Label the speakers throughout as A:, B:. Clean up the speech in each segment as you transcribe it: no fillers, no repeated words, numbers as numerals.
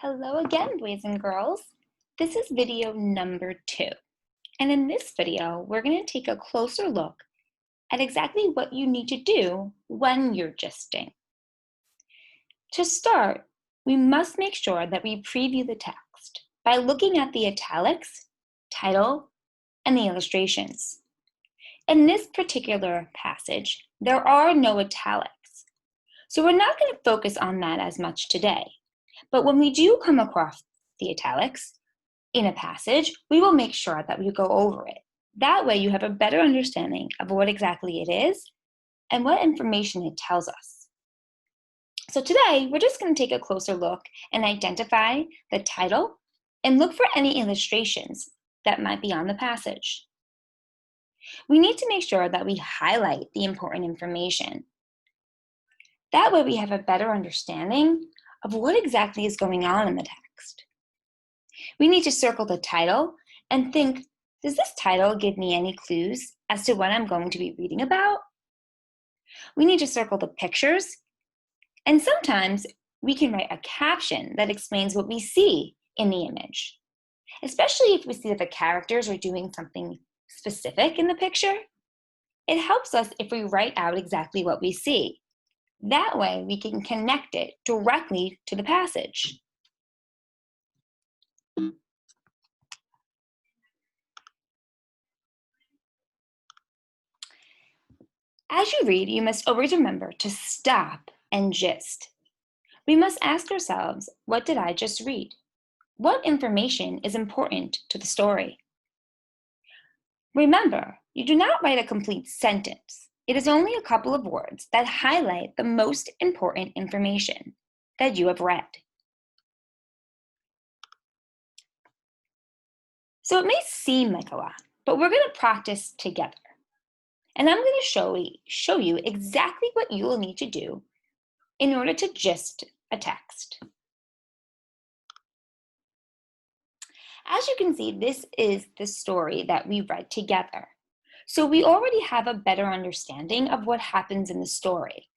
A: Hello again, boys and girls. This is video number 2. And in this video, we're going to take a closer look at exactly what you need to do when you're gisting. To start, we must make sure that we preview the text by looking at the italics, title, and the illustrations. In this particular passage, there are no italics, so we're not going to focus on that as much today. But when we do come across the italics in a passage, we will make sure that we go over it. That way you have a better understanding of what exactly it is and what information it tells us. So today, we're just going to take a closer look and identify the title and look for any illustrations that might be on the passage. We need to make sure that we highlight the important information. That way we have a better understanding of what exactly is going on in the text. We need to circle the title and think, does this title give me any clues as to what I'm going to be reading about? We need to circle the pictures, and sometimes we can write a caption that explains what we see in the image, especially if we see that the characters are doing something specific in the picture. It helps us if we write out exactly what we see. That way, we can connect it directly to the passage. As you read, you must always remember to stop and gist. We must ask ourselves, what did I just read? What information is important to the story? Remember, you do not write a complete sentence. It is only a couple of words that highlight the most important information that you have read. So it may seem like a lot, but we're going to practice together. And I'm going to show you exactly what you will need to do in order to gist a text. As you can see, this is the story that we read together. So we already have a better understanding of what happens in the story.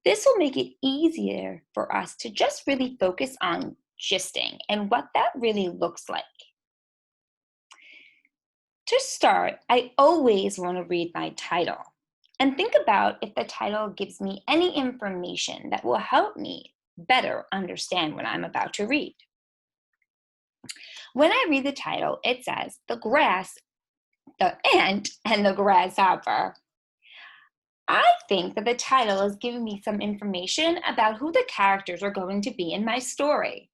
A: This will make it easier for us to just really focus on gisting and what that really looks like. To start, I always want to read my title and think about if the title gives me any information that will help me better understand what I'm about to read. When I read the title, it says, the ant and the grasshopper. I think that the title is giving me some information about who the characters are going to be in my story.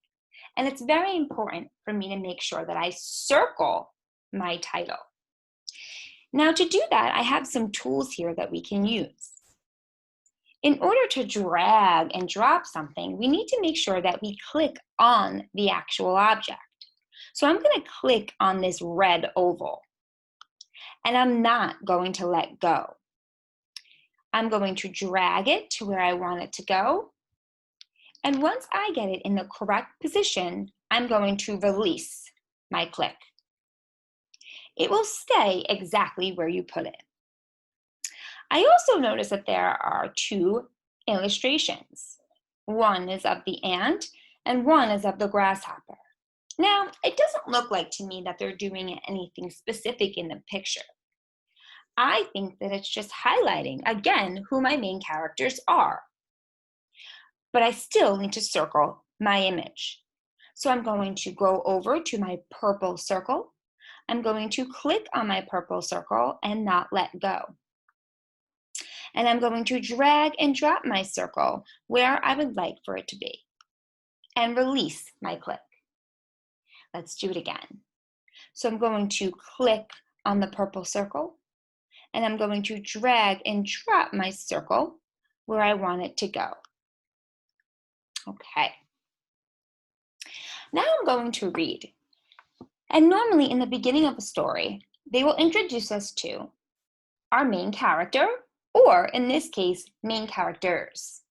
A: And it's very important for me to make sure that I circle my title. Now to do that, I have some tools here that we can use. In order to drag and drop something, we need to make sure that we click on the actual object. So I'm going to click on this red oval, and I'm not going to let go. I'm going to drag it to where I want it to go, and once I get it in the correct position, I'm going to release my click. It will stay exactly where you put it. I also notice that there are 2 illustrations. One is of the ant and one is of the grasshopper. Now, it doesn't look like to me that they're doing anything specific in the picture. I think that it's just highlighting, again, who my main characters are. But I still need to circle my image. So I'm going to go over to my purple circle. I'm going to click on my purple circle and not let go. And I'm going to drag and drop my circle where I would like for it to be and release my click. Let's do it again. So I'm going to click on the purple circle and I'm going to drag and drop my circle where I want it to go. Okay. Now I'm going to read. And normally in the beginning of a story, they will introduce us to our main character, or in this case, main characters.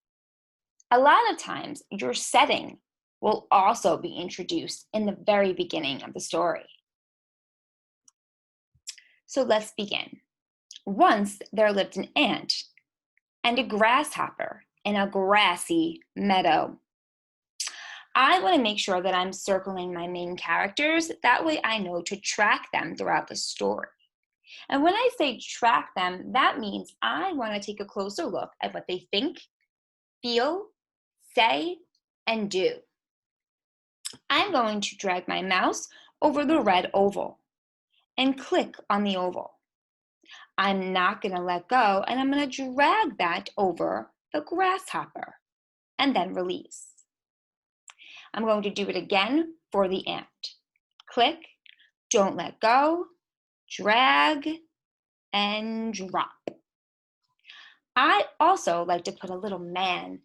A: A lot of times, your setting will also be introduced in the very beginning of the story. So let's begin. Once there lived an ant and a grasshopper in a grassy meadow. I want to make sure that I'm circling my main characters. That way I know to track them throughout the story. And when I say track them, that means I want to take a closer look at what they think, feel, say, and do. I'm going to drag my mouse over the red oval and click on the oval. I'm not going to let go, and I'm going to drag that over the grasshopper and then release. I'm going to do it again for the ant. Click, don't let go, drag, and drop. I also like to put a little man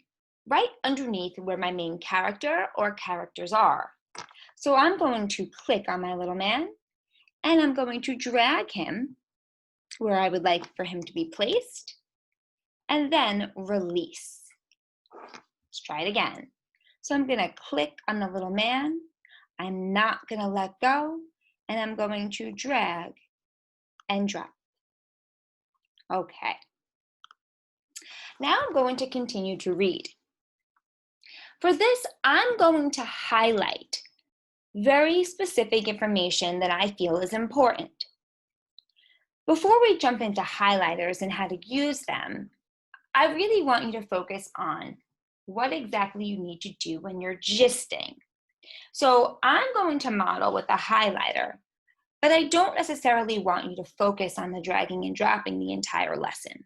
A: right underneath where my main character or characters are. So I'm going to click on my little man, and I'm going to drag him where I would like for him to be placed, and then release. Let's try it again. So I'm going to click on the little man, I'm not going to let go, and I'm going to drag and drop. Okay. Now I'm going to continue to read. For this, I'm going to highlight very specific information that I feel is important. Before we jump into highlighters and how to use them, I really want you to focus on what exactly you need to do when you're gisting. So I'm going to model with a highlighter, but I don't necessarily want you to focus on the dragging and dropping the entire lesson.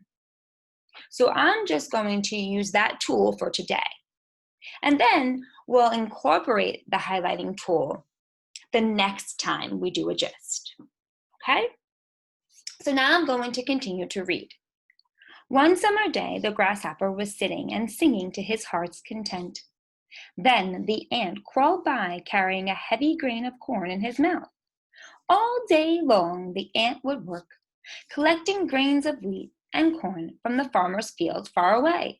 A: So I'm just going to use that tool for today. And then we'll incorporate the highlighting tool the next time we do a gist. Okay? So now I'm going to continue to read. One summer day, the grasshopper was sitting and singing to his heart's content. Then the ant crawled by carrying a heavy grain of corn in his mouth. All day long, the ant would work, collecting grains of wheat and corn from the farmer's field far away.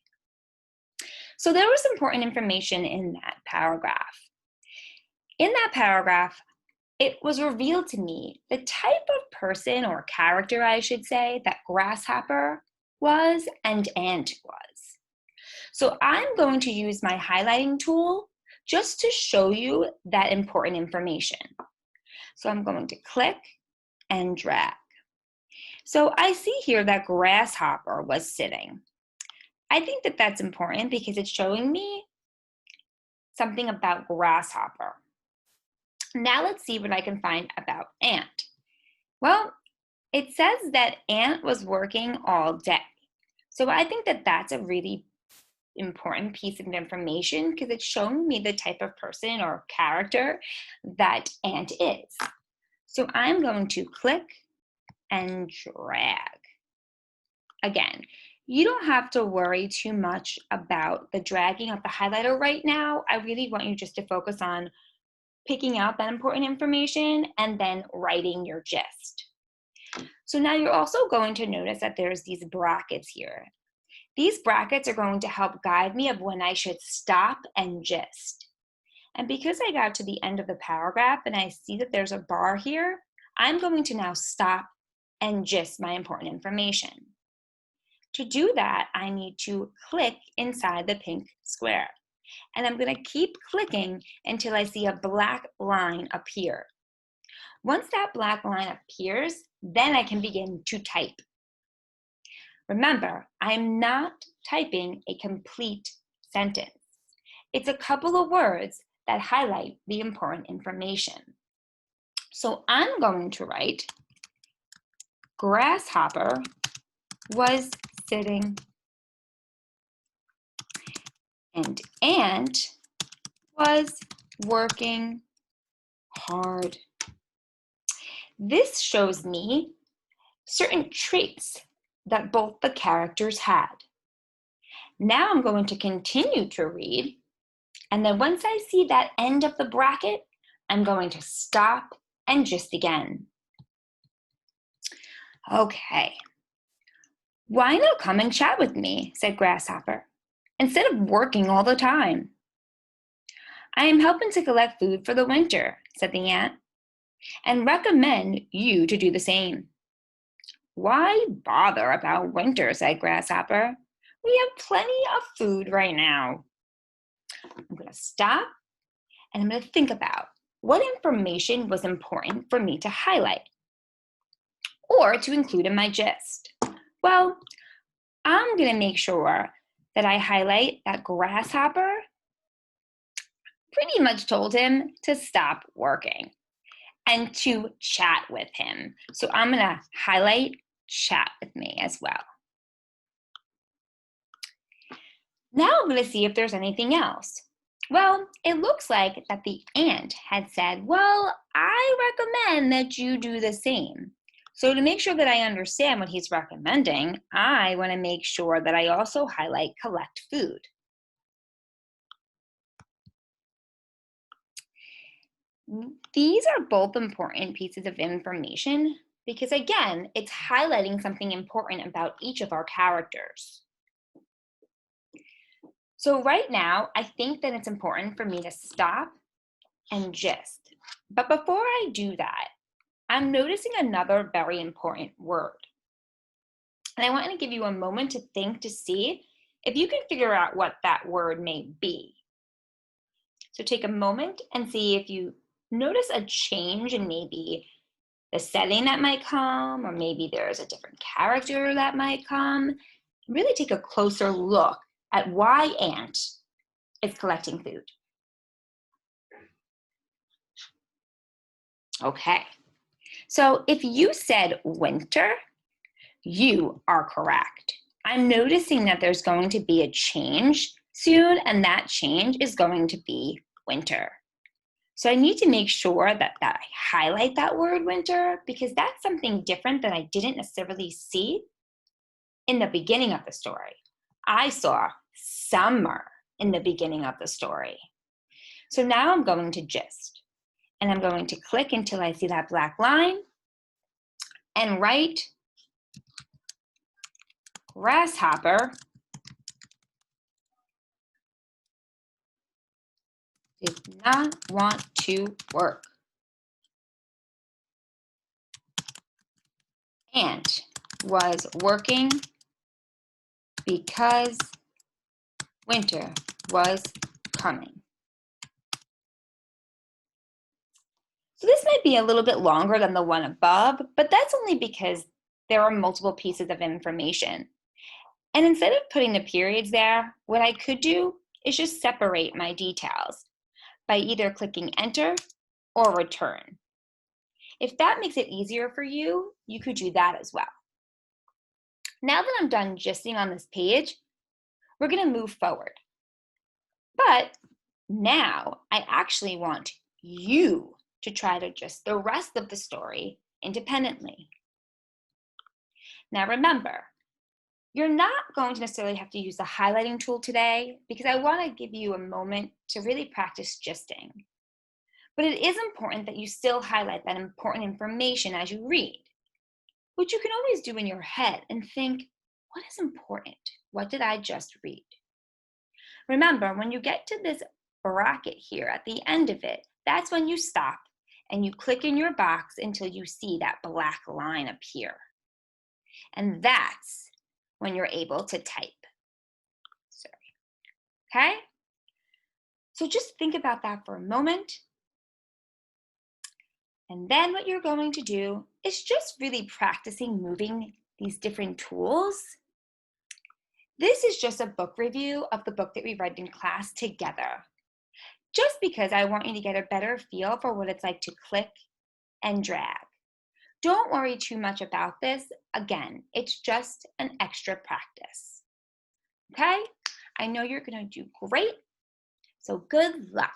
A: So there was important information in that paragraph. In that paragraph, it was revealed to me the type of person or character, I should say, that grasshopper was and ant was. So I'm going to use my highlighting tool just to show you that important information. So I'm going to click and drag. So I see here that grasshopper was sitting. I think that that's important because it's showing me something about grasshopper. Now let's see what I can find about ant. Well, it says that ant was working all day. So I think that that's a really important piece of information because it's showing me the type of person or character that ant is. So I'm going to click and drag. Again, you don't have to worry too much about the dragging of the highlighter right now. I really want you just to focus on picking out that important information and then writing your gist. So now you're also going to notice that there's these brackets here. These brackets are going to help guide me of when I should stop and gist. And because I got to the end of the paragraph and I see that there's a bar here, I'm going to now stop and gist my important information. To do that, I need to click inside the pink square. And I'm going to keep clicking until I see a black line appear. Once that black line appears, then I can begin to type. Remember, I am not typing a complete sentence. It's a couple of words that highlight the important information. So I'm going to write, grasshopper was sitting and ant was working hard. This shows me certain traits that both the characters had. Now I'm going to continue to read, and then once I see that end of the bracket, I'm going to stop and gist again. Okay. Why not come and chat with me, said Grasshopper, instead of working all the time. I am helping to collect food for the winter, said the ant, and recommend you to do the same. Why bother about winter, said Grasshopper. We have plenty of food right now. I'm going to stop and I'm going to think about what information was important for me to highlight or to include in my gist. Well, I'm going to make sure that I highlight that Grasshopper pretty much told him to stop working and to chat with him. So I'm going to highlight chat with me as well. Now I'm going to see if there's anything else. Well, it looks like that the ant had said, well, I recommend that you do the same. So to make sure that I understand what he's recommending, I want to make sure that I also highlight collect food. These are both important pieces of information because, again, it's highlighting something important about each of our characters. So right now, I think that it's important for me to stop and gist. But before I do that, I'm noticing another very important word. And I want to give you a moment to think to see if you can figure out what that word may be. So take a moment and see if you notice a change in maybe the setting that might come, or maybe there's a different character that might come. Really take a closer look at why ant is collecting food. Okay, so if you said winter, you are correct. I'm noticing that there's going to be a change soon, and that change is going to be winter. So I need to make sure that I highlight that word winter because that's something different that I didn't necessarily see in the beginning of the story. I saw summer in the beginning of the story. So now I'm going to gist, and I'm going to click until I see that black line and write Grasshopper did not want to work. Ant was working because winter was coming. So this might be a little bit longer than the one above, but that's only because there are multiple pieces of information. And instead of putting the periods there, what I could do is just separate my details by either clicking enter or return. If that makes it easier for you, you could do that as well. Now that I'm done gisting on this page, we're going to move forward. But now I actually want you to try to gist the rest of the story independently. Now remember, you're not going to necessarily have to use the highlighting tool today because I want to give you a moment to really practice gisting. But it is important that you still highlight that important information as you read, which you can always do in your head and think, what is important? What did I just read? Remember, when you get to this bracket here at the end of it, that's when you stop and you click in your box until you see that black line appear. And that's when you're able to type. Okay? So just think about that for a moment. And then what you're going to do is just really practicing moving these different tools. This is just a book review of the book that we read in class together, just because I want you to get a better feel for what it's like to click and drag. Don't worry too much about this. Again, it's just an extra practice. Okay? I know you're going to do great, so good luck.